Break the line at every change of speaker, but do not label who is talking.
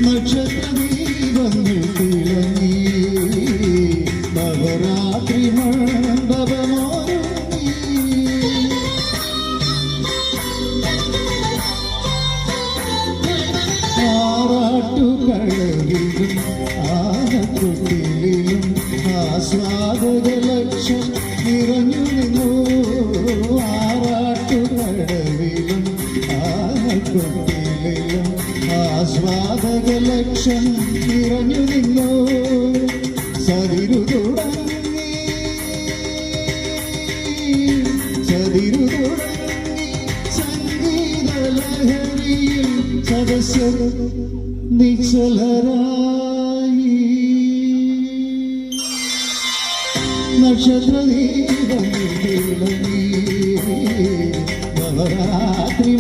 നക്ഷത്രദീപങ്ങൾ തിളങ്ങി നവരാത്രി മണ്ഡപമൊരുങ്ങി ആറാട്ടുകടലിലും ആനക്കുട്ടിലും ആസ്വാദകലക്ഷം നിറഞ്ഞു നിന്നു ആറാട്ടുകടലിലും ആനക്കുട്ടിലും ആസ്വാദകലക്ഷം നിറഞ്ഞു നിന്നു സതിരു തുടങ്ങി സംഗീതലഹരിയിൽ സദസ്യർ നിശ്ചലരായി നക്ഷത്രദീപങ്ങൾ തിളങ്ങി നവരാത്രി